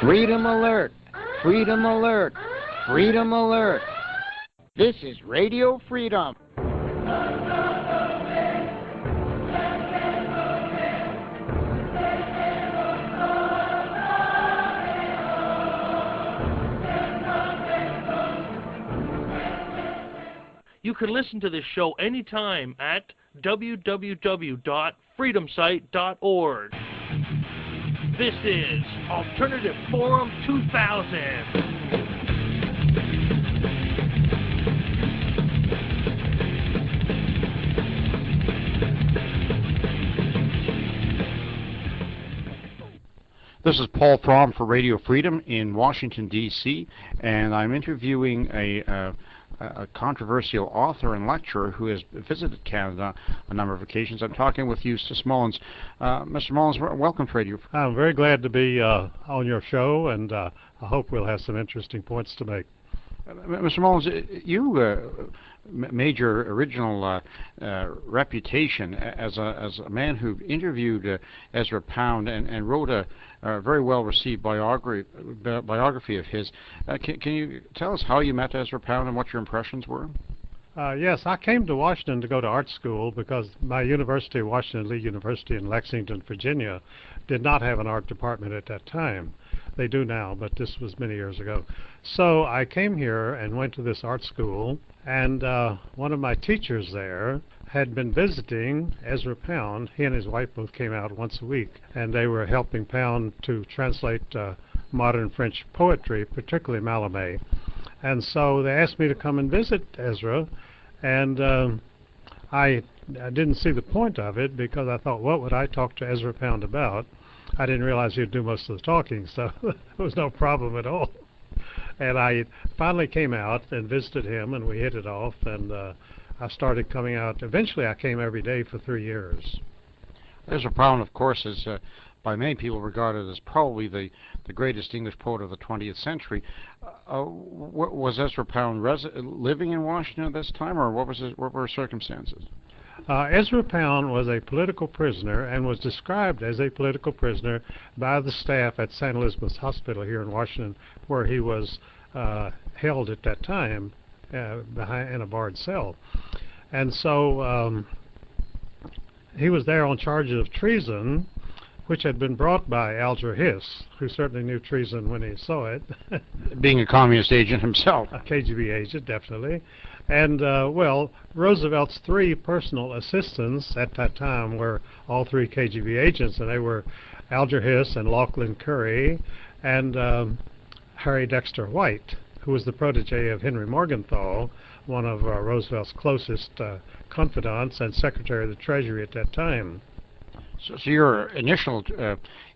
Freedom alert! Freedom alert! Freedom alert! This is Radio Freedom. You can listen to this show anytime at www.freedomsite.org. This is Alternative Forum 2000. This is Paul Throm for Radio Freedom in Washington, D.C., and I'm interviewing a controversial author and lecturer who has visited Canada a number of occasions. I'm talking with Eustace Mullins. Mr. Mullins, welcome to Radio Freedom. I'm very glad to be on your show, and I hope we'll have some interesting points to make. Mr. Mullins, you made your original reputation as a man who interviewed Ezra Pound and wrote a very well-received biography of his. Can you tell us how you met Ezra Pound and what your impressions were? Yes, I came to Washington to go to art school because my university, Washington Lee University in Lexington, Virginia, did not have an art department at that time. They do now, but this was many years ago. So I came here and went to this art school, and one of my teachers there had been visiting Ezra Pound. He and his wife both came out once a week, and they were helping Pound to translate modern French poetry, particularly Mallarmé. And so they asked me to come and visit Ezra, and I didn't see the point of it because I thought, what would I talk to Ezra Pound about? I didn't realize he'd do most of the talking, so there was no problem at all. And I finally came out and visited him, and we hit it off, and I started coming out. Eventually, I came every day for 3 years. Ezra Pound, of course, is by many people regarded as probably the greatest English poet of the 20th century. Was Ezra Pound living in Washington at this time, or what were his circumstances? Ezra Pound was a political prisoner and was described as a political prisoner by the staff at St. Elizabeth's Hospital here in Washington, where he was held at that time in a barred cell. And so he was there on charges of treason, which had been brought by Alger Hiss, who certainly knew treason when he saw it. Being a communist agent himself. A KGB agent, definitely. And, well, Roosevelt's 3 personal assistants at that time were all 3 KGB agents, and they were Alger Hiss and Lachlan Curry and Harry Dexter White, who was the protege of Henry Morgenthau, one of Roosevelt's closest confidants and Secretary of the Treasury at that time. So your initial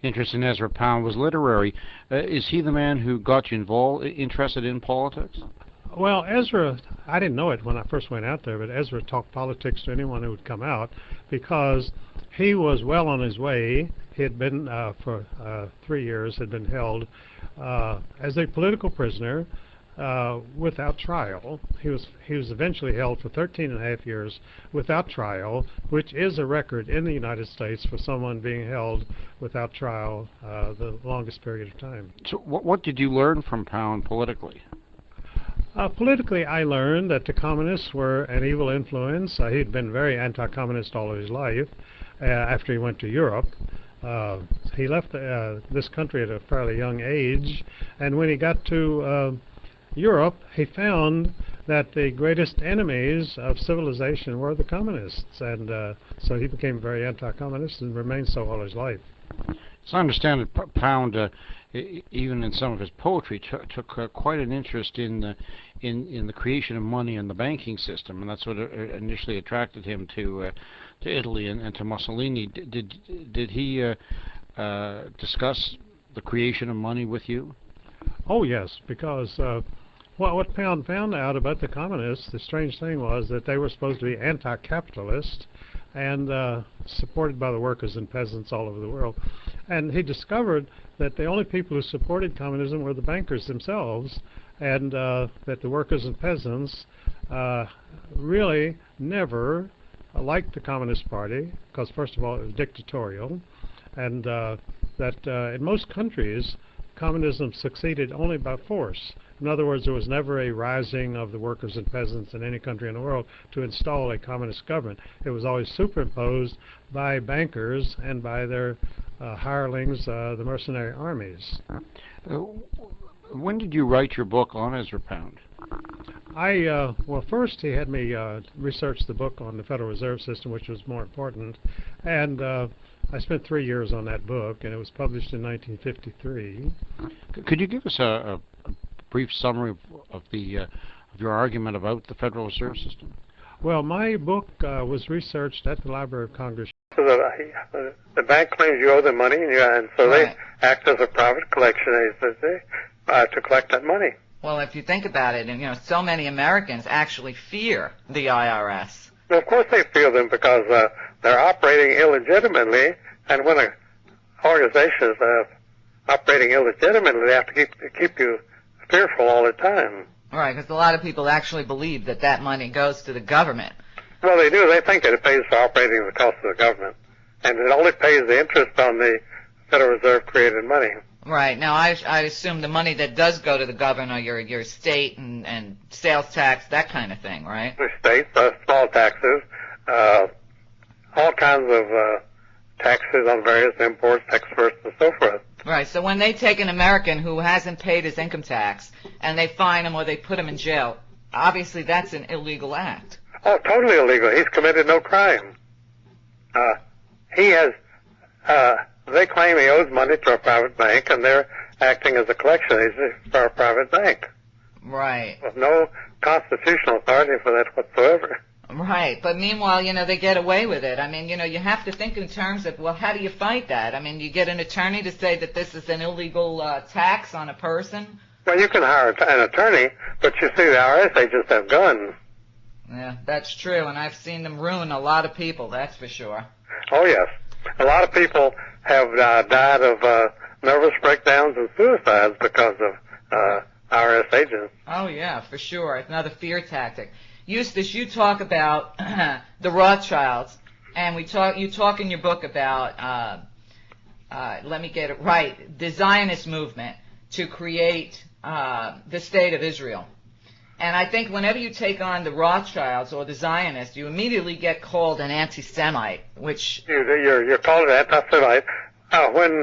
interest in Ezra Pound was literary. Is he the man who got you interested in politics? Well, Ezra, I didn't know it when I first went out there, but Ezra talked politics to anyone who would come out because he was well on his way. He had been, for 3 years, had been held as a political prisoner without trial. He was eventually held for 13.5 years without trial, which is a record in the United States for someone being held without trial the longest period of time. So what did you learn from Pound politically? Politically, I learned that the communists were an evil influence. He'd been very anti-communist all of his life after he went to Europe. He left this country at a fairly young age, and when he got to Europe, he found that the greatest enemies of civilization were the communists, and so he became very anti-communist and remained so all his life. So I understand that Pound, even in some of his poetry, took quite an interest in the creation of money and the banking system, and that's what initially attracted him to Italy and to Mussolini. Did he discuss the creation of money with you? Oh yes, because what Pound found out about the communists, the strange thing was that they were supposed to be anti-capitalist and supported by the workers and peasants all over the world. And he discovered that the only people who supported communism were the bankers themselves, and that the workers and peasants really never liked the Communist Party, because first of all it was dictatorial, and that in most countries communism succeeded only by force. In other words, there was never a rising of the workers and peasants in any country in the world to install a communist government. It was always superimposed by bankers and by their hirelings, the mercenary armies. When did you write your book on Ezra Pound? Well, first he had me research the book on the Federal Reserve System, which was more important, and I spent 3 years on that book, and it was published in 1953. Could you give us a brief summary of your argument about the Federal Reserve System? Well, my book was researched at the Library of Congress. So the bank claims you owe them money, and so Right. they act as a private collection agency to collect that money. Well, if you think about it, and so many Americans actually fear the IRS. Well, of course they feel them because they're operating illegitimately, and when an organization is operating illegitimately, they have to keep you fearful all the time. Right, because a lot of people actually believe that that money goes to the government. Well, they do. They think that it pays for operating the cost of the government, and it only pays the interest on the Federal Reserve created money. Right. Now, I assume the money that does go to the governor, your state and sales tax, that kind of thing, right? The states, small taxes, all kinds of taxes on various imports, exports, and so forth. Right. So when they take an American who hasn't paid his income tax and they fine him or they put him in jail, obviously that's an illegal act. Oh, totally illegal. He's committed no crime. They claim he owes money to a private bank, and they're acting as a collection agency for a private bank. Right. With no constitutional authority for that whatsoever. Right. But meanwhile, they get away with it. I mean, you have to think in terms of, well, how do you fight that? I mean, you get an attorney to say that this is an illegal tax on a person? Well, you can hire an attorney, but you see the IRS agents have guns. Yeah, that's true, and I've seen them ruin a lot of people, that's for sure. Oh, yes. A lot of people have died of nervous breakdowns and suicides because of IRS agents. Oh, yeah, for sure. It's another fear tactic. Eustace, you talk about the Rothschilds, and you talk in your book about, let me get it right, the Zionist movement to create the State of Israel. And I think whenever you take on the Rothschilds or the Zionists, you immediately get called an anti-Semite, which... You're called an anti-Semite. When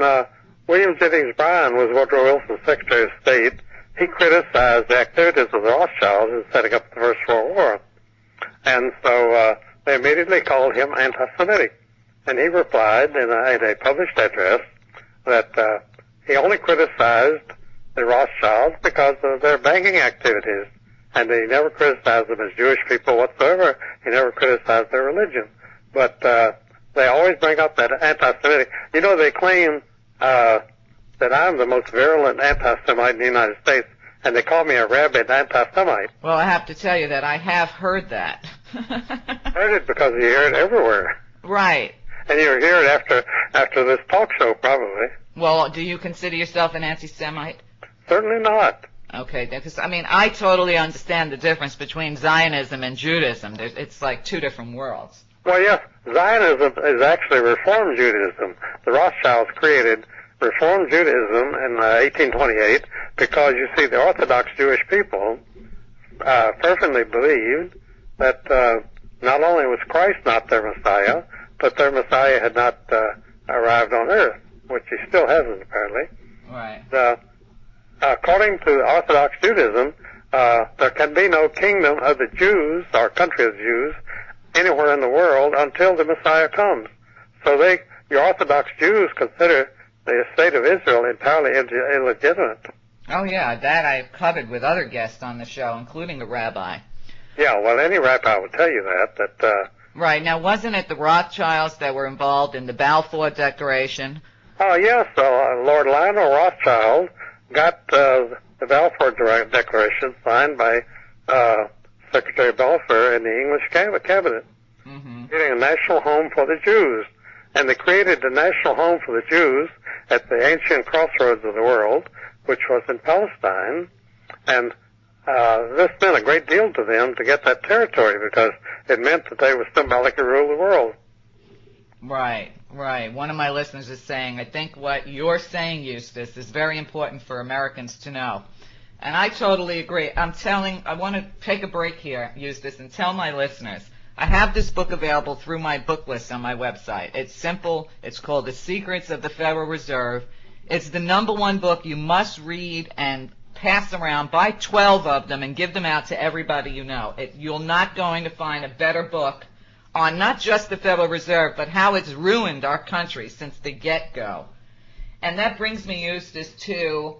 William Jennings Bryan was Woodrow Wilson's Secretary of State, he criticized the activities of the Rothschilds in setting up the First World War. And so they immediately called him anti-Semitic. And he replied in a published address that he only criticized the Rothschilds because of their banking activities. And he never criticized them as Jewish people whatsoever. He never criticized their religion. But they always bring up that anti-Semitic. They claim that I'm the most virulent anti-Semite in the United States, and they call me a rabid anti-Semite. Well, I have to tell you that I have heard that. Heard it because you hear it everywhere. Right. And you hear it after this talk show, probably. Well, do you consider yourself an anti-Semite? Certainly not. Okay, because, I totally understand the difference between Zionism and Judaism. It's like two different worlds. Well, yes, Zionism is actually Reform Judaism. The Rothschilds created Reform Judaism in 1828 because, you see, the Orthodox Jewish people fervently believed that not only was Christ not their Messiah, but their Messiah had not arrived on earth, which he still hasn't, apparently. Right. According to Orthodox Judaism, there can be no kingdom of the Jews or country of the Jews anywhere in the world until the Messiah comes. So your Orthodox Jews consider the state of Israel entirely illegitimate. Oh, yeah, that I've covered with other guests on the show, including a rabbi. Yeah, well, any rabbi would tell you that. Right. Now, wasn't it the Rothschilds that were involved in the Balfour Declaration? Oh, yes. Lord Lionel Rothschild got the Balfour Declaration signed by Secretary Balfour in the English cabinet, getting a national home for the Jews. And they created the national home for the Jews at the ancient crossroads of the world, which was in Palestine. And this meant a great deal to them to get that territory because it meant that they would symbolically rule the world. Right, right. One of my listeners is saying, I think what you're saying, Eustace, is very important for Americans to know. And I totally agree. I want to take a break here, Eustace, and tell my listeners, I have this book available through my book list on my website. It's simple. It's called The Secrets of the Federal Reserve. It's the #1 book you must read and pass around. Buy 12 of them and give them out to everybody you know. You're not going to find a better book on not just the Federal Reserve, but how it's ruined our country since the get-go. And that brings me, Eustace, to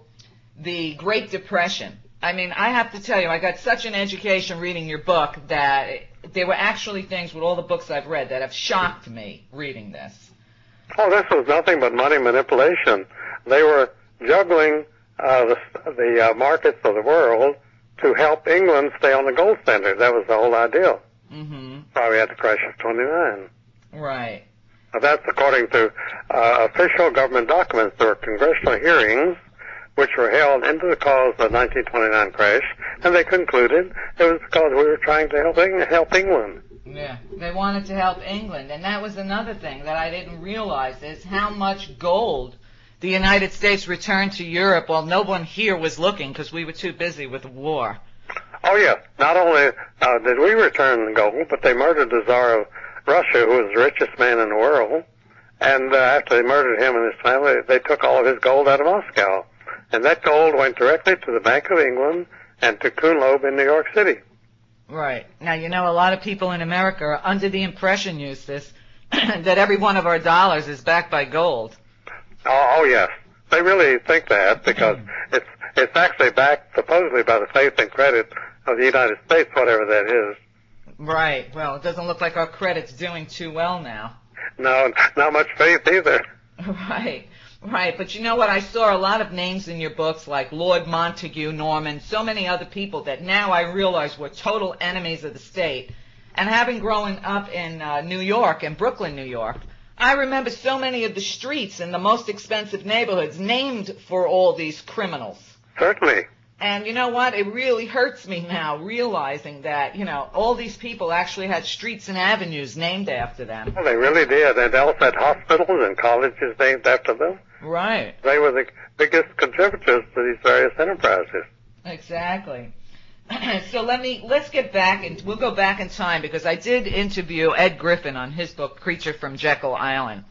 the Great Depression. I mean, I have to tell you, I got such an education reading your book that there were actually things with all the books I've read that have shocked me reading this. Oh, this was nothing but money manipulation. They were juggling the markets of the world to help England stay on the gold standard. That was the whole idea. Mm-hmm. Why we had the crash of 29. Right. Now, that's according to official government documents. There were congressional hearings which were held into the cause of the 1929 crash, and they concluded it was because we were trying to help England. Yeah, they wanted to help England, and that was another thing that I didn't realize is how much gold the United States returned to Europe while no one here was looking because we were too busy with the war. Oh, yeah. Not only did we return the gold, but they murdered the Tsar of Russia, who was the richest man in the world. And after they murdered him and his family, they took all of his gold out of Moscow. And that gold went directly to the Bank of England and to Kuhn-Loeb in New York City. Right. Now, you know, a lot of people in America are under the impression, Eustace, that every one of our dollars is backed by gold. Oh, yes. They really think that because it's actually backed supposedly by the faith and credit of the United States, whatever that is. Right. Well, it doesn't look like our credit's doing too well now. No, not much faith either. Right. Right. But you know what? I saw a lot of names in your books like Lord Montague Norman, so many other people that now I realize were total enemies of the state. And having grown up in New York, in Brooklyn, New York, I remember so many of the streets in the most expensive neighborhoods named for all these criminals. Certainly. And you know what? It really hurts me now realizing that, you know, all these people actually had streets and avenues named after them. Well, they really did. And they also had hospitals and colleges named after them. Right. They were the biggest contributors to these various enterprises. Exactly. So let's get back, and we'll go back in time because I did interview Ed Griffin on his book, Creature from Jekyll Island.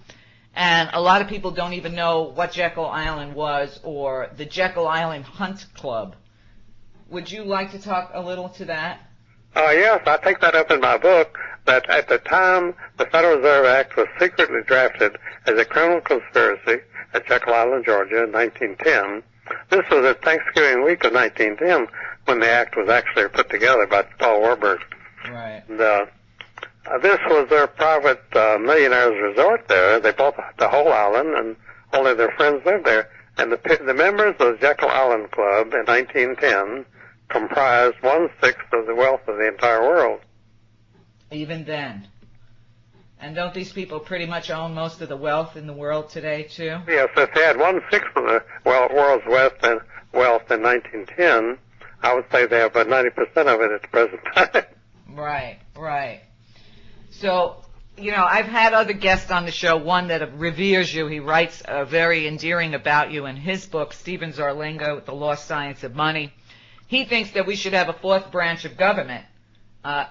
And a lot of people don't even know what Jekyll Island was or the Jekyll Island Hunt Club. Would you like to talk a little to that? Yes, I take that up in my book, that at the time the Federal Reserve Act was secretly drafted as a criminal conspiracy at Jekyll Island, Georgia in 1910. This was at Thanksgiving week of 1910 when the act was actually put together by Paul Warburg. Right. And, this was their private millionaire's resort there. They bought the whole island, and only their friends lived there. And the members of the Jekyll Island Club in 1910 comprised 1/6 of the wealth of the entire world. Even then. And don't these people pretty much own most of the wealth in the world today, too? Yes, if they had 1/6 of the world's wealth in 1910, I would say they have about 90% of it at the present time. Right, right. So, you know, I've had other guests on the show, one that reveres you. He writes very endearing about you in his book, Stephen Zarlingo, The Lost Science of Money. He thinks that we should have a fourth branch of government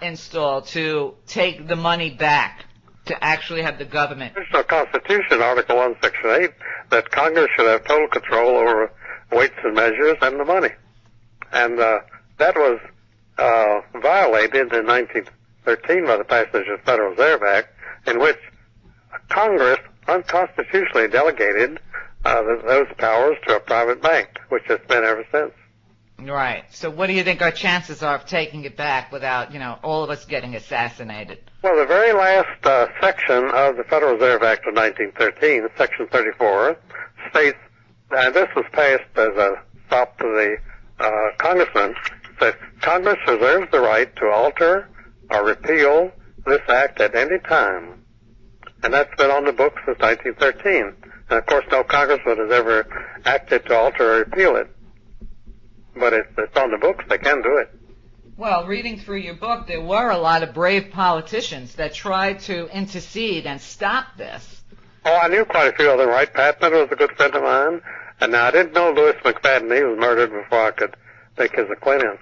installed to take the money back, to actually have the government. There's no Constitution, Article 1, Section 8, that Congress should have total control over weights and measures and the money. And that was violated in 1913 by the passage of the Federal Reserve Act, in which Congress unconstitutionally delegated those powers to a private bank, which it's been ever since. Right. So what do you think our chances are of taking it back without, you know, all of us getting assassinated? Well, the very last section of the Federal Reserve Act of 1913, Section 34, states, and this was passed as a stop to the congressman, that Congress reserves the right to alter or repeal this act at any time. And that's been on the books since 1913. And of course, no congressman has ever acted to alter or repeal it. But it's on the books, they can do it. Well, reading through your book, there were a lot of brave politicians that tried to intercede and stop this. Oh, I knew quite a few of them. Wright Patman was a good friend of mine. And now I didn't know Louis McFadden. He was murdered before I could make his acquaintance.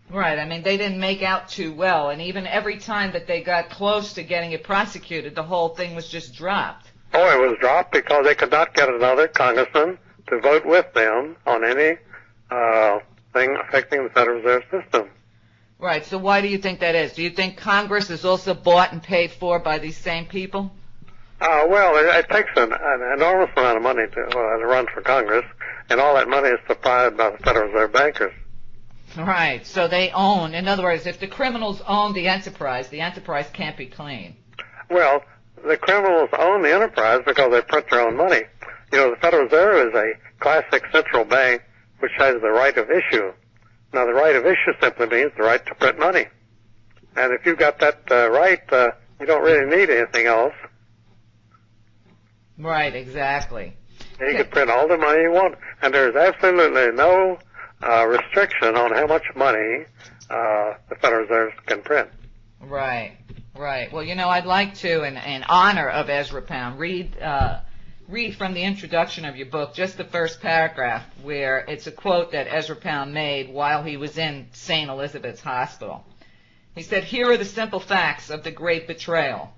Right. I mean, they didn't make out too well. And even every time that they got close to getting it prosecuted, the whole thing was just dropped. Oh, it was dropped because they could not get another congressman to vote with them on any thing affecting the Federal Reserve System. Right. So why do you think that is? Do you think Congress is also bought and paid for by these same people? Well, it takes an enormous amount of money to run for Congress, and all that money is supplied by the Federal Reserve bankers. Right. So they own, in other words, if the criminals own the enterprise can't be clean. Well, the criminals own the enterprise because they print their own money. You know, the Federal Reserve is a classic central bank which has the right of issue. Now, the right of issue simply means the right to print money. And if you've got that right, you don't really need anything else. Right, exactly. You can print all the money you want, and there's absolutely no restriction on how much money the Federal Reserve can print. Right, right. Well, you know, I'd like to, in honor of Ezra Pound, read from the introduction of your book, just the first paragraph, where it's a quote that Ezra Pound made while he was in St. Elizabeth's Hospital. He said, "Here are the simple facts of the great betrayal.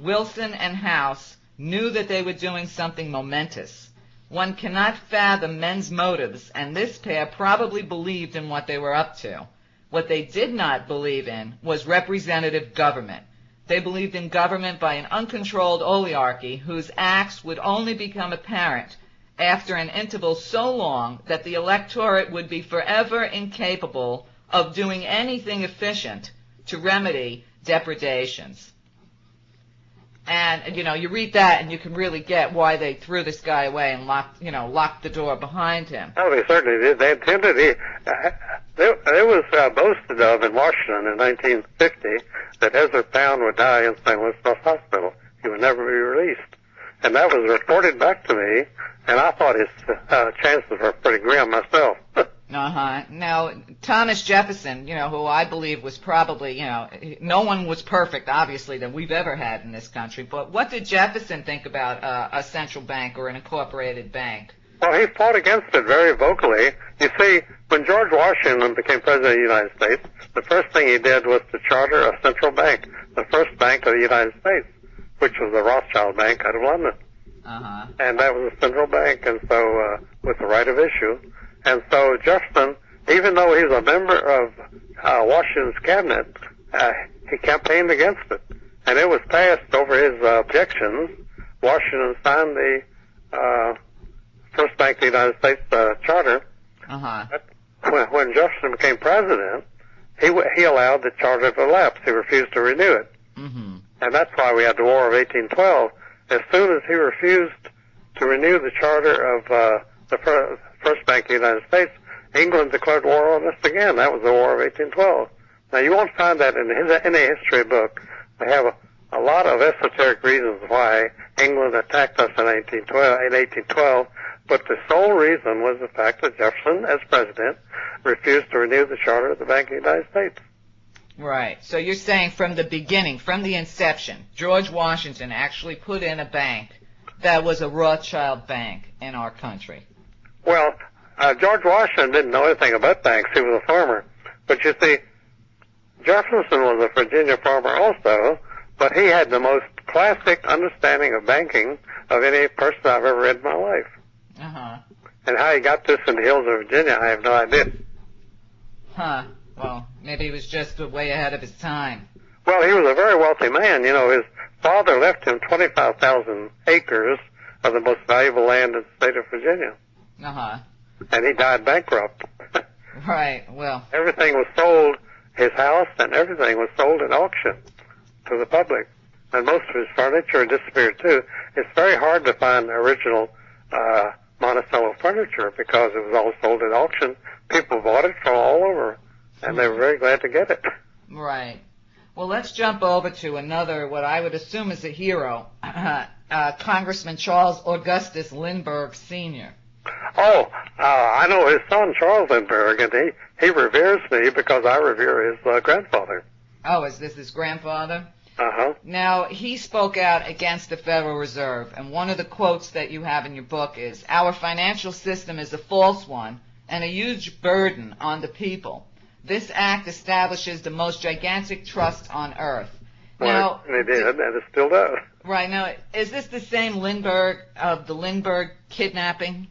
Wilson and House knew that they were doing something momentous. One cannot fathom men's motives, and this pair probably believed in what they were up to. What they did not believe in was representative government. They believed in government by an uncontrolled oligarchy whose acts would only become apparent after an interval so long that the electorate would be forever incapable of doing anything efficient to remedy depredations." And, you know, you read that and you can really get why they threw this guy away and locked the door behind him. Oh, they certainly did. They intended it was boasted of in Washington in 1950 that Ezra Pound would die in St. Elizabeth's Hospital. He would never be released. And that was reported back to me, and I thought his chances were pretty grim myself. Now, Thomas Jefferson, you know, who I believe was probably, you know, no one was perfect, obviously, that we've ever had in this country. But what did Jefferson think about a central bank or an incorporated bank? Well, he fought against it very vocally. You see, when George Washington became president of the United States, the first thing he did was to charter a central bank, the first bank of the United States, which was the Rothschild Bank out of London. And that was a central bank, and so with the right of issue. And so Jefferson, even though he was a member of Washington's cabinet, he campaigned against it. And it was passed over his objections. Washington signed the First Bank of the United States charter. When Jefferson became president, he allowed the charter to lapse. He refused to renew it. And that's why we had the War of 1812. As soon as he refused to renew the charter of the First Bank of the United States, England declared war on us again. That was the War of 1812. Now, you won't find that in any history book. They have a lot of esoteric reasons why England attacked us in 1812, but the sole reason was the fact that Jefferson, as president, refused to renew the charter of the Bank of the United States. Right. So you're saying from the beginning, from the inception, George Washington actually put in a bank that was a Rothschild bank in our country. Well, George Washington didn't know anything about banks. He was a farmer. But you see, Jefferson was a Virginia farmer also, but he had the most classic understanding of banking of any person I've ever read in my life. And how he got this in the hills of Virginia, I have no idea. Well, maybe he was just way ahead of his time. Well, he was a very wealthy man. You know, his father left him 25,000 acres of the most valuable land in the state of Virginia. And he died bankrupt. Right, well. Everything was sold, his house and everything was sold at auction to the public. And most of his furniture disappeared too. It's very hard to find original Monticello furniture because it was all sold at auction. People bought it from all over, and they were very glad to get it. Right. Well, let's jump over to another, what I would assume is a hero, Congressman Charles Augustus Lindbergh Sr. I know his son, Charles Lindbergh, and he reveres me because I revere his grandfather. Oh, is this his grandfather? Uh-huh. Now, he spoke out against the Federal Reserve, and one of the quotes that you have in your book is, "Our financial system is a false one and a huge burden on the people. This act establishes the most gigantic trust on earth." Now, Well, it did, and it still does. right, now, is this the same Lindbergh of the Lindbergh kidnapping?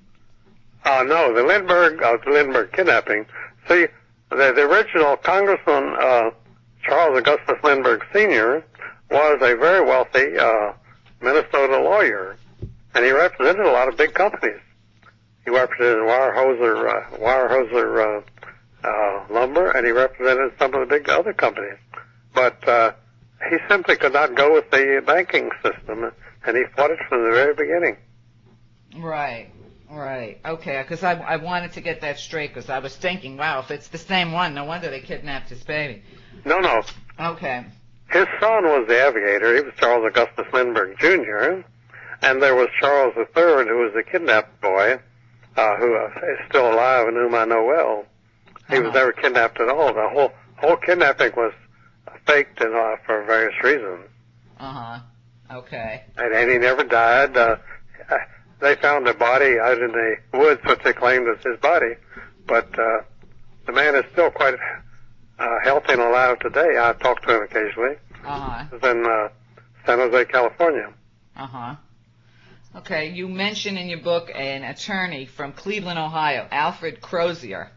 No, the Lindbergh kidnapping. See, the original Congressman Charles Augustus Lindbergh Sr. was a very wealthy Minnesota lawyer, and he represented a lot of big companies. He represented Weyerhaeuser Lumber, and he represented some of the big other companies. But he simply could not go with the banking system, and he fought it from the very beginning. Right. Okay, because I wanted to get that straight, because I was thinking, wow, if it's the same one, no wonder they kidnapped his baby. No. Okay. His son was the aviator. He was Charles Augustus Lindbergh Jr., and there was Charles III, who was the kidnapped boy, who is still alive and whom I know well. He was never kidnapped at all. The whole kidnapping was faked and for various reasons. Okay. And he never died. They found a body out in the woods, which they claimed was his body, but the man is still quite healthy and alive today. I talk to him occasionally. He's in San Jose, California. Okay, you mention in your book an attorney from Cleveland, Ohio, Alfred Crozier.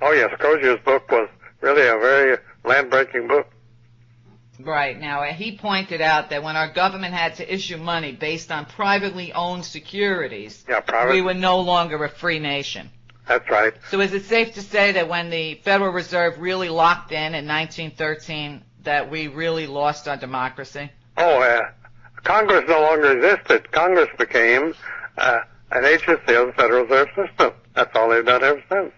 Oh, yes, Crozier's book was really a very land-breaking book. Right. Now, he pointed out that when our government had to issue money based on privately owned securities, we were no longer a free nation. That's right. So is it safe to say that when the Federal Reserve really locked in 1913, that we really lost our democracy? Oh, Congress no longer existed. Congress became an agency of the Federal Reserve System. That's all they've done ever since.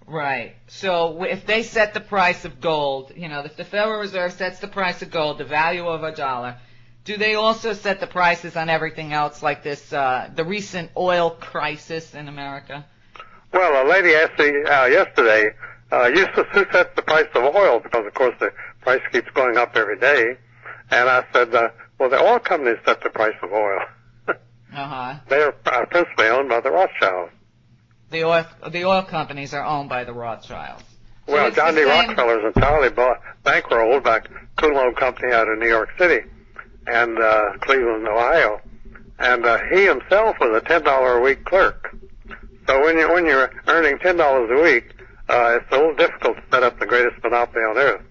Right. So if they set the price of gold, if the Federal Reserve sets the price of gold, the value of a dollar, do they also set the prices on everything else, like this, the recent oil crisis in America? Well, a lady asked me yesterday, Eustace, who sets the price of oil? Because, of course, the price keeps going up every day. And I said, well, the oil companies set the price of oil. They are principally owned by the Rothschilds. The oil companies are owned by the Rothschilds. So well, John D. Rockefeller is entirely bankrolled by Kuhn Loeb Company out of New York City and Cleveland, Ohio. And he himself was a $10 a week clerk. So when you're earning $10 a week, it's a little difficult to set up the greatest monopoly on earth.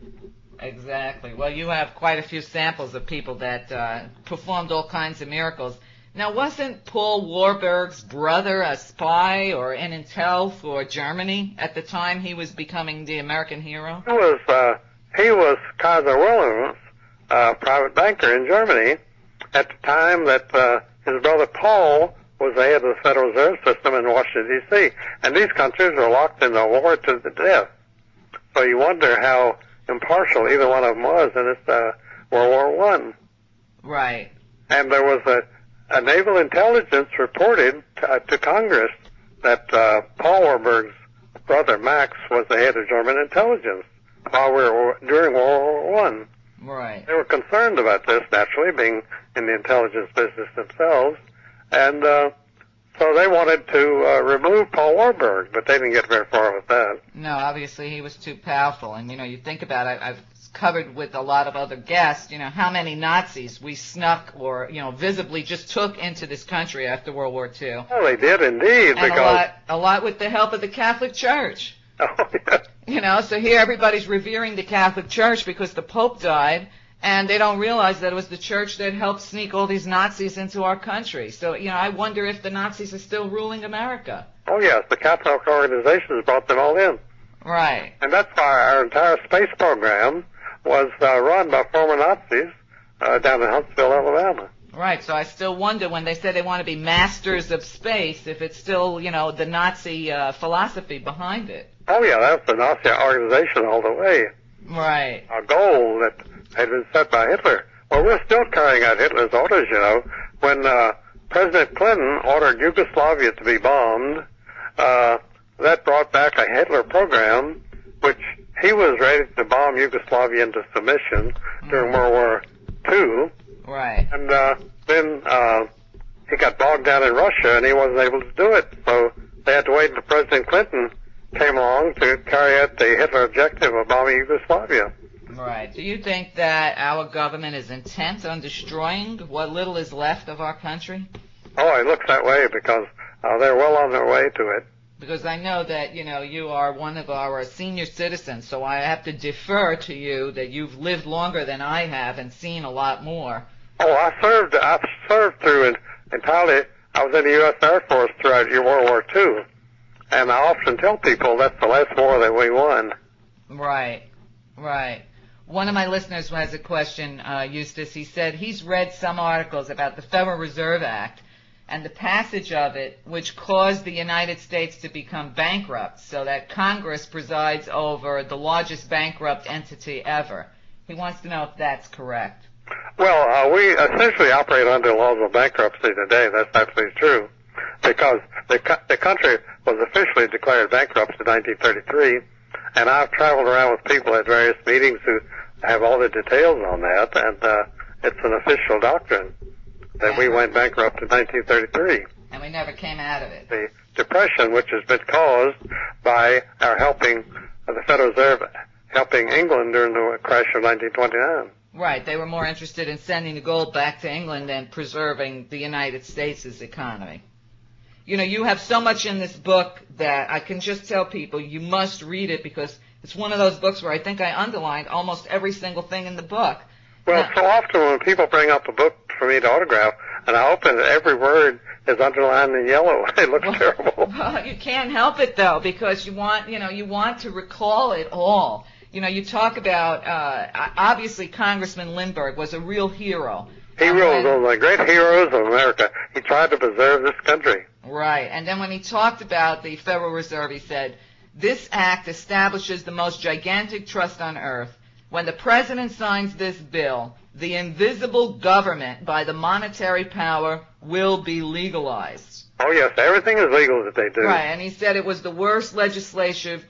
Exactly. Well, you have quite a few samples of people that performed all kinds of miracles. Now, wasn't Paul Warburg's brother a spy or an intel for Germany at the time he was becoming the American hero? He was Kaiser Wilhelm's private banker in Germany at the time that his brother Paul was the head of the Federal Reserve System in Washington, D.C. And these countries were locked in a war to the death. So you wonder how impartial either one of them was in this World War I. Right. And there was a naval intelligence reported to Congress that Paul Warburg's brother Max was the head of German intelligence during World War I. Right. They were concerned about this, naturally, being in the intelligence business themselves, and so they wanted to remove Paul Warburg, but they didn't get very far with that. No, obviously he was too powerful, and you think about it, I've covered with a lot of other guests, how many Nazis we snuck or, visibly just took into this country after World War II. Well, they did indeed, and because a lot with the help of the Catholic Church. Oh, yeah. So here everybody's revering the Catholic Church because the Pope died, and they don't realize that it was the Church that helped sneak all these Nazis into our country. So, I wonder if the Nazis are still ruling America. Oh, yes, the Catholic organizations brought them all in. Right. And that's why our entire space program was run by former Nazis down in Huntsville, Alabama. Right, so I still wonder when they say they want to be masters of space, if it's still, the Nazi philosophy behind it. Oh, yeah, that's the Nazi organization all the way. Right. A goal that had been set by Hitler. Well, we're still carrying out Hitler's orders, When President Clinton ordered Yugoslavia to be bombed, the that brought back a Hitler program, which he was ready to bomb Yugoslavia into submission during World War II. Right. And then he got bogged down in Russia, and he wasn't able to do it. So they had to wait until President Clinton came along to carry out the Hitler objective of bombing Yugoslavia. Right. Do you think that our government is intent on destroying what little is left of our country? Oh, it looks that way because they're well on their way to it. Because I know that, you are one of our senior citizens, so I have to defer to you that you've lived longer than I have and seen a lot more. Oh, I served through entirely. I was in the U.S. Air Force throughout World War II, and I often tell people that's the last war that we won. Right, right. One of my listeners has a question, Eustace. He said he's read some articles about the Federal Reserve Act and the passage of it, which caused the United States to become bankrupt, so that Congress presides over the largest bankrupt entity ever. He wants to know if that's correct. Well, we essentially operate under laws of bankruptcy today. That's absolutely true, because the country was officially declared bankrupt in 1933, and I've traveled around with people at various meetings who have all the details on that, and it's an official doctrine that we went bankrupt in 1933. And we never came out of it. The Depression, which has been caused by our helping the Federal Reserve helping England during the crash of 1929. Right. They were more interested in sending the gold back to England than preserving the United States' economy. You have so much in this book that I can just tell people you must read it, because it's one of those books where I think I underlined almost every single thing in the book. Well, so often when people bring up a book for me to autograph, and I open it, every word is underlined in yellow. It looks terrible. Well, you can't help it, though, because you want to recall it all. You talk about, obviously, Congressman Lindbergh was a real hero. He was one of the great heroes of America. He tried to preserve this country. Right. And then when he talked about the Federal Reserve, he said, "This act establishes the most gigantic trust on earth. When the president signs this bill, the invisible government by the monetary power will be legalized." Oh, yes, everything is legal that they do. Right, and he said it was the worst legislative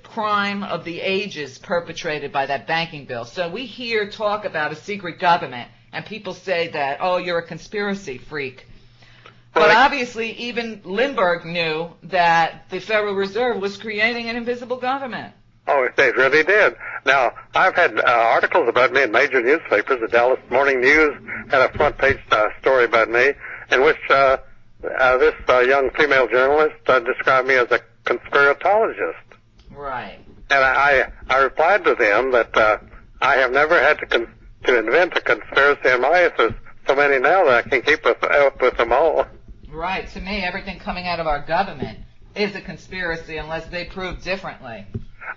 crime of the ages perpetrated by that banking bill. So we hear talk about a secret government, and people say that, oh, you're a conspiracy freak. But obviously, even Lindbergh knew that the Federal Reserve was creating an invisible government. Oh, they really did. Now, I've had articles about me in major newspapers. The Dallas Morning News had a front-page story about me, in which this young female journalist described me as a conspiratologist. Right. And I replied to them that I have never had to invent a conspiracy in my life. There's so many now that I can keep up with them all. Right. To me, everything coming out of our government is a conspiracy unless they prove differently.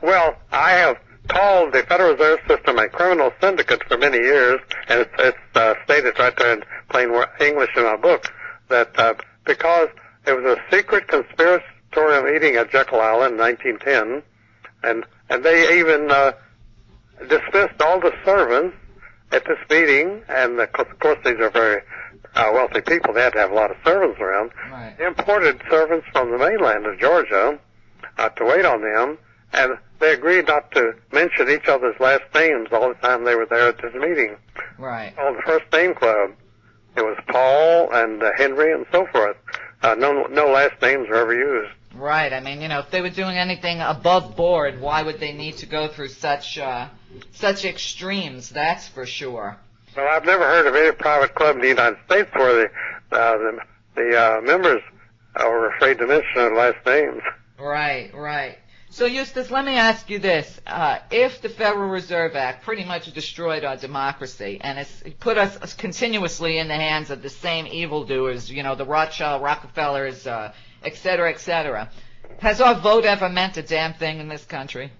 Well, I have called the Federal Reserve System a criminal syndicate for many years, and it's stated right there in plain English in my book that because it was a secret conspiratorial meeting at Jekyll Island in 1910, and they even dismissed all the servants at this meeting, and of course these are very wealthy people. They had to have a lot of servants around. Right. They imported servants from the mainland of Georgia to wait on them, and they agreed not to mention each other's last names all the time they were there at this meeting. Right. Called the First Name Club. It was Paul and Henry and so forth. No last names were ever used. Right. I mean, if they were doing anything above board, why would they need to go through such extremes? That's for sure. Well, I've never heard of any private club in the United States where the members were afraid to mention their last names. Right, right. So, Eustace, let me ask you this. If the Federal Reserve Act pretty much destroyed our democracy and it's put us continuously in the hands of the same evildoers, the Rothschild, Rockefellers, et cetera, has our vote ever meant a damn thing in this country?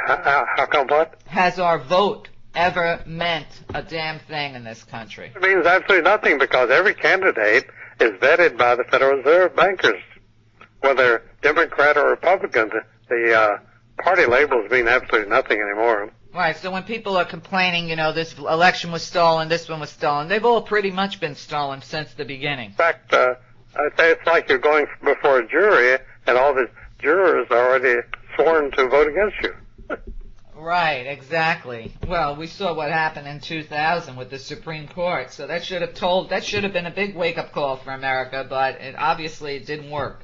How come what? Has our vote ever meant a damn thing in this country? It means absolutely nothing, because every candidate is vetted by the Federal Reserve bankers. Whether Democrat or Republican, the party labels mean absolutely nothing anymore. Right, so when people are complaining, this election was stolen, this one was stolen, they've all pretty much been stolen since the beginning. In fact, It's like you're going before a jury, and all the jurors are already sworn to vote against you. Right, exactly. Well, we saw what happened in 2000 with the Supreme Court, so that should have been a big wake-up call for America, but obviously it didn't work.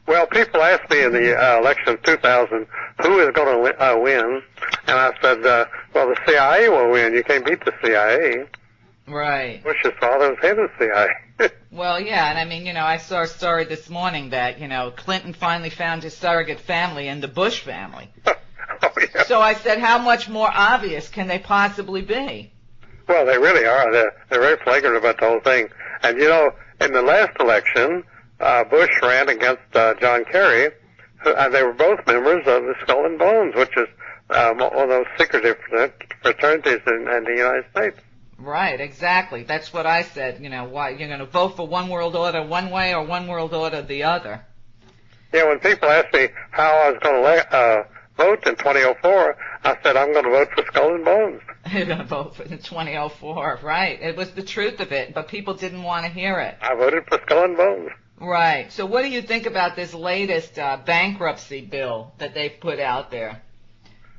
Well, people asked me in the election of 2000, who is going to win? And I said, well, the CIA will win. You can't beat the CIA. Right. Bush's father was head of the CIA. Well, yeah, and I mean, I saw a story this morning that, Clinton finally found his surrogate family in the Bush family. Oh, yeah. So I said, how much more obvious can they possibly be? Well, they really are. They're very flagrant about the whole thing. And, in the last election, Bush ran against John Kerry, and they were both members of the Skull and Bones, which is one of those secretive fraternities in the United States. Right, exactly. That's what I said. Why you're going to vote for one world order one way or one world order the other. Yeah, when people ask me how I was going to vote in 2004, I said I'm going to vote for Skull and Bones. You're going to vote for the 2004, right? It was the truth of it, but people didn't want to hear it. I voted for Skull and Bones. Right. So what do you think about this latest bankruptcy bill that they've put out there,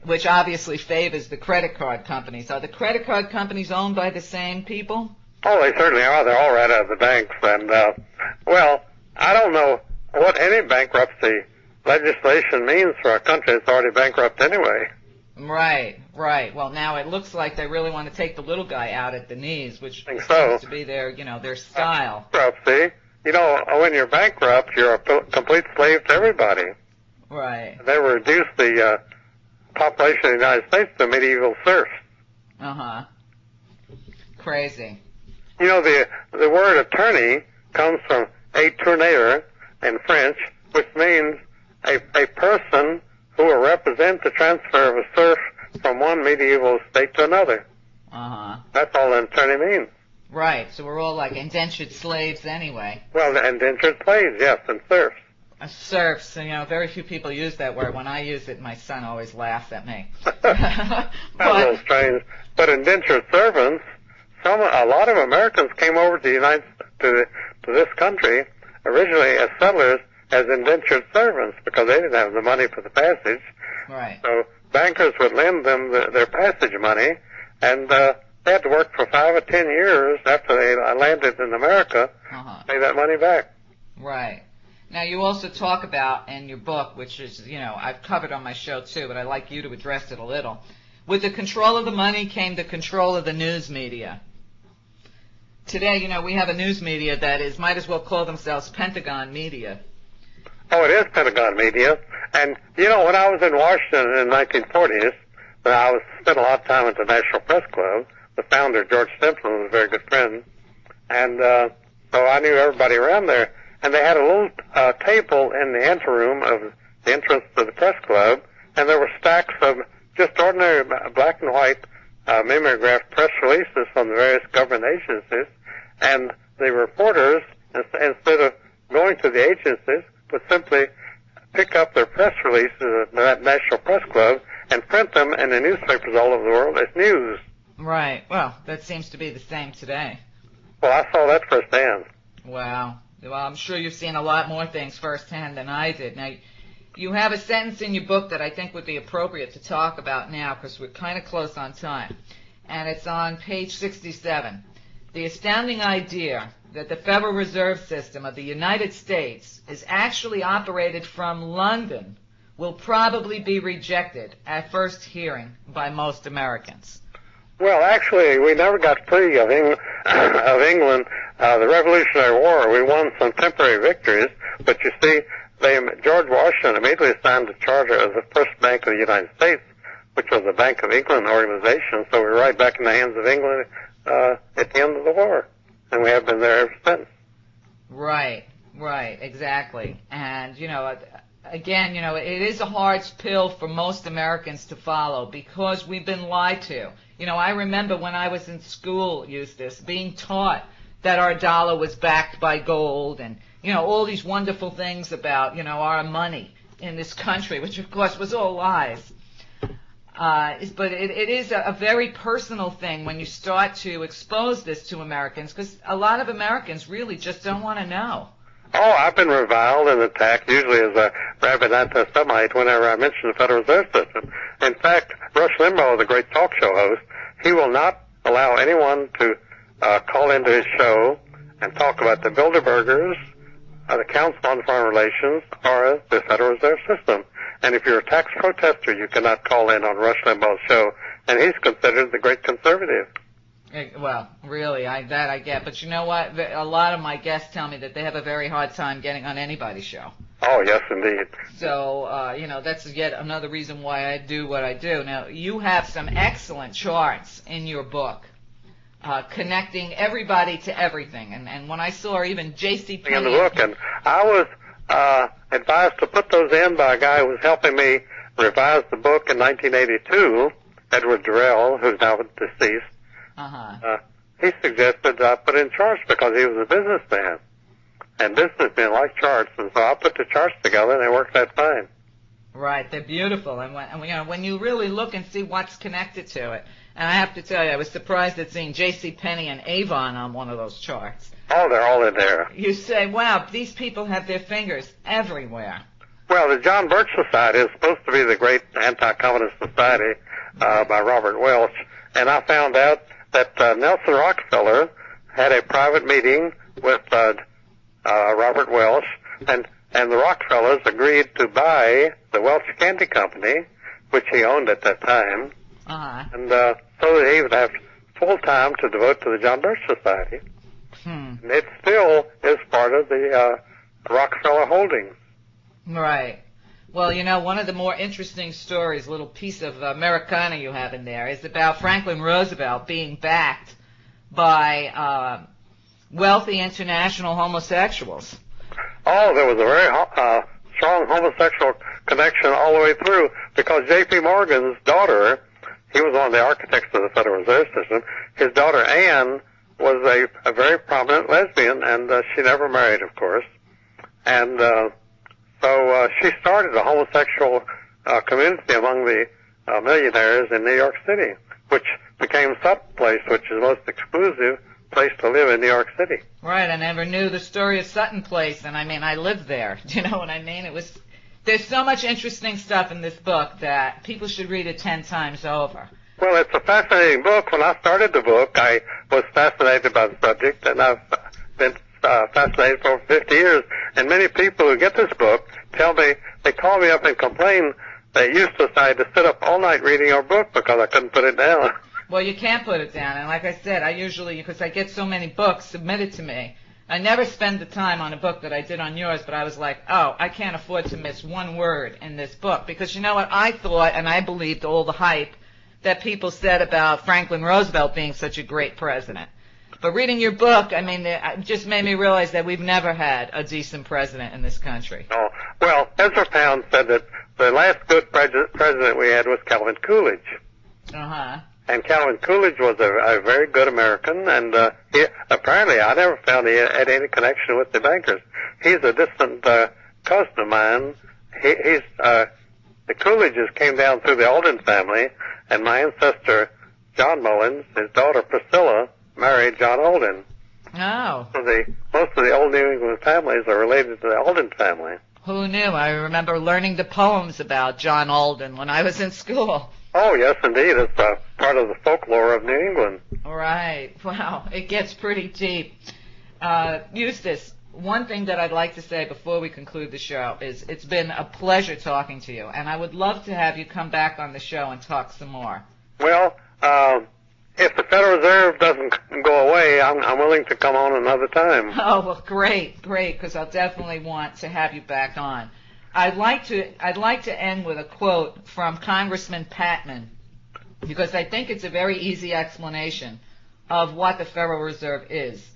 which obviously favors the credit card companies? Are the credit card companies owned by the same people? Oh, they certainly are. They're all right out of the banks. And, well, I don't know what any bankruptcy legislation means for a country that's already bankrupt anyway. Right, right. Well, now it looks like they really want to take the little guy out at the knees, which seems to be their, their style. Bankruptcy. When you're bankrupt, you're a complete slave to everybody. Right. They reduced the population of the United States to medieval serfs. Uh-huh. Crazy. The word attorney comes from a tourneur in French, which means a person who will represent the transfer of a serf from one medieval state to another. Uh-huh. That's all an attorney means. Right, so we're all like indentured slaves anyway. Well, indentured slaves, yes, and serfs. Serfs, very few people use that word. When I use it, my son always laughs at me. That's a little strange. But indentured servants, a lot of Americans came over to this country originally as settlers as indentured servants because they didn't have the money for the passage. Right. So bankers would lend them their passage money, and they had to work for 5 or 10 years after they landed in America to pay that money back. Right. Now, you also talk about in your book, which is, I've covered on my show too, but I'd like you to address it a little. With the control of the money came the control of the news media. Today, we have a news media that might as well call themselves Pentagon media. Oh, it is Pentagon media. And, when I was in Washington in the 1940s, I spent a lot of time at the National Press Club. The founder, George Stimson, was a very good friend. And so I knew everybody around there. And they had a little table in the anteroom of the entrance to the press club, and there were stacks of just ordinary black and white mimeographed press releases from the various government agencies. And the reporters, instead of going to the agencies, would simply pick up their press releases at that National Press Club and print them in the newspapers all over the world as news. Right. Well, that seems to be the same today. Well, I saw that firsthand. Wow. Well, I'm sure you've seen a lot more things firsthand than I did. Now, you have a sentence in your book that I think would be appropriate to talk about now because we're kind of close on time. And it's on page 67. The astounding idea that the Federal Reserve System of the United States is actually operated from London will probably be rejected at first hearing by most Americans. Well, actually, we never got free of England. The Revolutionary War, we won some temporary victories, but you see, George Washington immediately signed the charter of the first Bank of the United States, which was the Bank of England organization, so we're right back in the hands of England at the end of the war, and we have been there ever since. Right, exactly. And, again, it is a hard pill for most Americans to follow because we've been lied to. I remember when I was in school, Eustace, being taught that our dollar was backed by gold and, all these wonderful things about, our money in this country, which of course was all lies. But it is a very personal thing when you start to expose this to Americans because a lot of Americans really just don't want to know. Oh, I've been reviled and attacked, usually as a rabid anti-Semite, whenever I mention the Federal Reserve System. In fact, Rush Limbaugh, the great talk show host, he will not allow anyone to call into his show and talk about the Bilderbergers, the Council on Foreign Relations, or the Federal Reserve System. And if you're a tax protester, you cannot call in on Rush Limbaugh's show, and he's considered the great conservative. Well, really, that I get. But you know what? A lot of my guests tell me that they have a very hard time getting on anybody's show. Oh, yes, indeed. So, that's yet another reason why I do what I do. Now, you have some excellent charts in your book, connecting everybody to everything. And when I saw even J.C. Penney in the book, and I was advised to put those in by a guy who was helping me revise the book in 1982, Edward Durrell, who's now deceased. He suggested I put in charts because he was a businessman, and businessmen like charts, and so I put the charts together, and they worked that fine. Right, they're beautiful, and when you really look and see what's connected to it, and I have to tell you, I was surprised at seeing J.C. Penney and Avon on one of those charts. Oh, they're all in there. You say, wow, these people have their fingers everywhere. Well, the John Birch Society is supposed to be the great anti-communist society by Robert Welch, and I found out that Nelson Rockefeller had a private meeting with Robert Welch, and the Rockefellers agreed to buy the Welch Candy Company, which he owned at that time, and so that he would have full time to devote to the John Birch Society. And it still is part of the Rockefeller holdings. Right. Well, one of the more interesting stories, a little piece of Americana you have in there, is about Franklin Roosevelt being backed by wealthy international homosexuals. Oh, there was a very strong homosexual connection all the way through, because J.P. Morgan's daughter, he was one of the architects of the Federal Reserve System, his daughter Anne was a very prominent lesbian, and she never married, of course. And so she started a homosexual community among the millionaires in New York City, which became Sutton Place, which is the most exclusive place to live in New York City. Right, I never knew the story of Sutton Place, and I lived there. Do you know what I mean? There's so much interesting stuff in this book that people should read it 10 times over. Well, it's a fascinating book. When I started the book, I was fascinated by the subject, and I've been fascinated for 50 years. And many people who get this book tell me, they call me up and complain that Eustace, I had to sit up all night reading your book because I couldn't put it down. Well, you can't put it down. And like I said, I usually, because I get so many books submitted to me, I never spend the time on a book that I did on yours, but I was like, oh, I can't afford to miss one word in this book. Because you know what? I thought, and I believed all the hype that people said about Franklin Roosevelt being such a great president. But reading your book, it just made me realize that we've never had a decent president in this country. Oh, well, Ezra Pound said that the last good president we had was Calvin Coolidge. And Calvin Coolidge was a very good American, and apparently I never found he had any connection with the bankers. He's a distant cousin of mine. The Coolidges came down through the Alden family, and my ancestor, John Mullins, his daughter Priscilla, married John Alden. Oh. So most of the old New England families are related to the Alden family. Who knew? I remember learning the poems about John Alden when I was in school. Oh, yes, indeed. It's part of the folklore of New England. Right. Wow. It gets pretty deep. Eustace, one thing that I'd like to say before we conclude the show is it's been a pleasure talking to you, and I would love to have you come back on the show and talk some more. Well, if the Federal Reserve doesn't go away, I'm willing to come on another time. Oh, well, great, because I'll definitely want to have you back on. I'd like to end with a quote from Congressman Patman, because I think it's a very easy explanation of what the Federal Reserve is.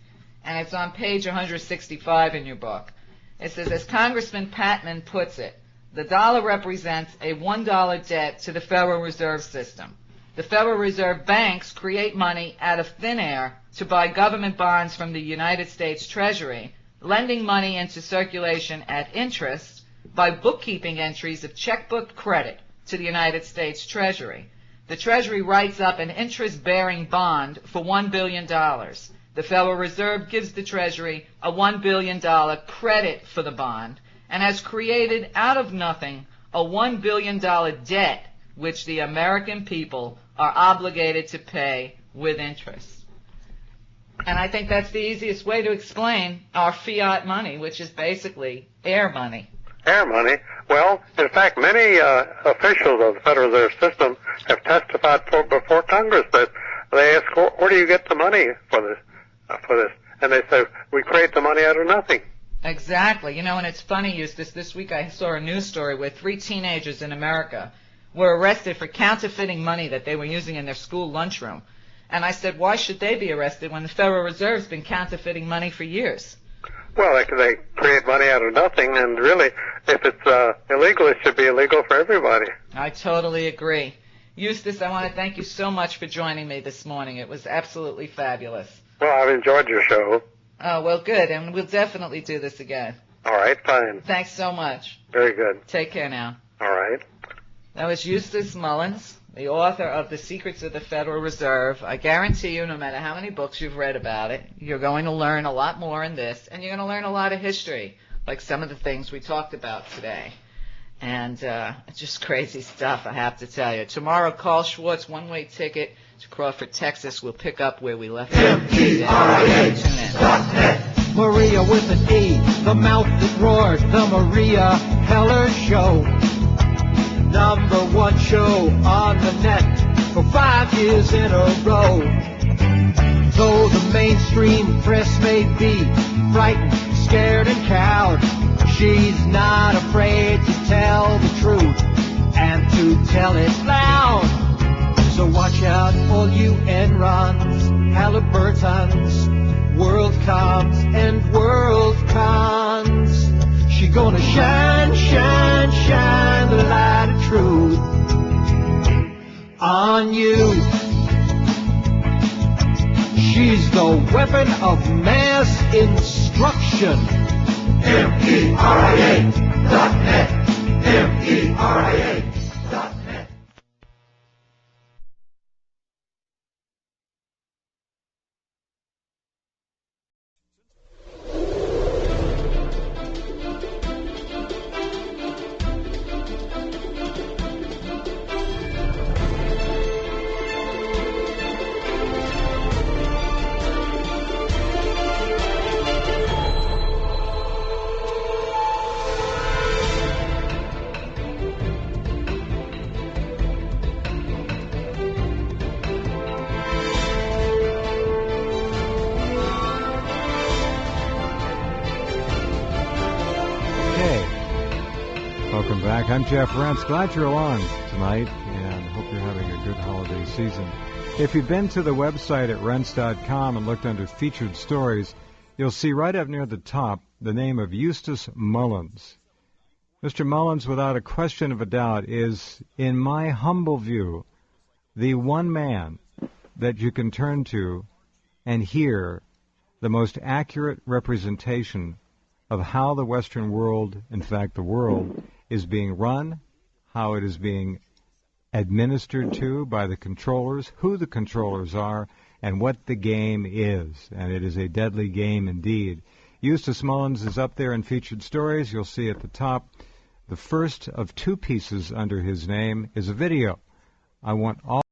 And it's on page 165 in your book. It says, as Congressman Patman puts it, the dollar represents a $1 debt to the Federal Reserve System. The Federal Reserve banks create money out of thin air to buy government bonds from the United States Treasury, lending money into circulation at interest by bookkeeping entries of checkbook credit to the United States Treasury. The Treasury writes up an interest-bearing bond for $1 billion. The Federal Reserve gives the Treasury a $1 billion credit for the bond and has created out of nothing a $1 billion debt which the American people are obligated to pay with interest. And I think that's the easiest way to explain our fiat money, which is basically air money. Air money? Well, in fact, many officials of the Federal Reserve System have testified before Congress that they ask, where do you get the money for this? And they say, we create the money out of nothing. Exactly. You know, and it's funny, Eustace, this week I saw a news story where 3 teenagers in America were arrested for counterfeiting money that they were using in their school lunchroom. And I said, why should they be arrested when the Federal Reserve's been counterfeiting money for years? Well, they create money out of nothing, and really, if it's illegal, it should be illegal for everybody. I totally agree. Eustace, I want to thank you so much for joining me this morning. It was absolutely fabulous. Well, I've enjoyed your show. Oh, well, good, and we'll definitely do this again. All right, fine. Thanks so much. Very good. Take care now. All right. That was Eustace Mullins, the author of The Secrets of the Federal Reserve. I guarantee you, no matter how many books you've read about it, you're going to learn a lot more in this, and you're going to learn a lot of history, like some of the things we talked about today. And it's just crazy stuff, I have to tell you. Tomorrow, Carl Schwartz, one-way ticket to Crawford, Texas. We'll pick up where we left off. Maria with an E, the mouth that roared, the Maria Heller Show. #1 show on the net for 5 years in a row. Though the mainstream press may be frightened, scared, and cowed, she's not afraid to tell the truth and to tell it loud. So watch out, all you Enrons, Halliburtons, WorldComs, and WorldCons. She gonna shine, shine, shine the light of truth on you. She's the weapon of mass instruction. MERIA.net. MERIA.net. Welcome back. I'm Jeff Rentz. Glad you're along tonight, and hope you're having a good holiday season. If you've been to the website at Rentz.com and looked under featured stories, you'll see right up near the top the name of Eustace Mullins. Mr. Mullins, without a question of a doubt, is, in my humble view, the one man that you can turn to and hear the most accurate representation of how the Western world, in fact the world, is being run, how it is being administered to by the controllers, who the controllers are, and what the game is. And it is a deadly game indeed. Eustace Mullins is up there in featured stories. You'll see at the top the first of 2 pieces under his name is a video. I want all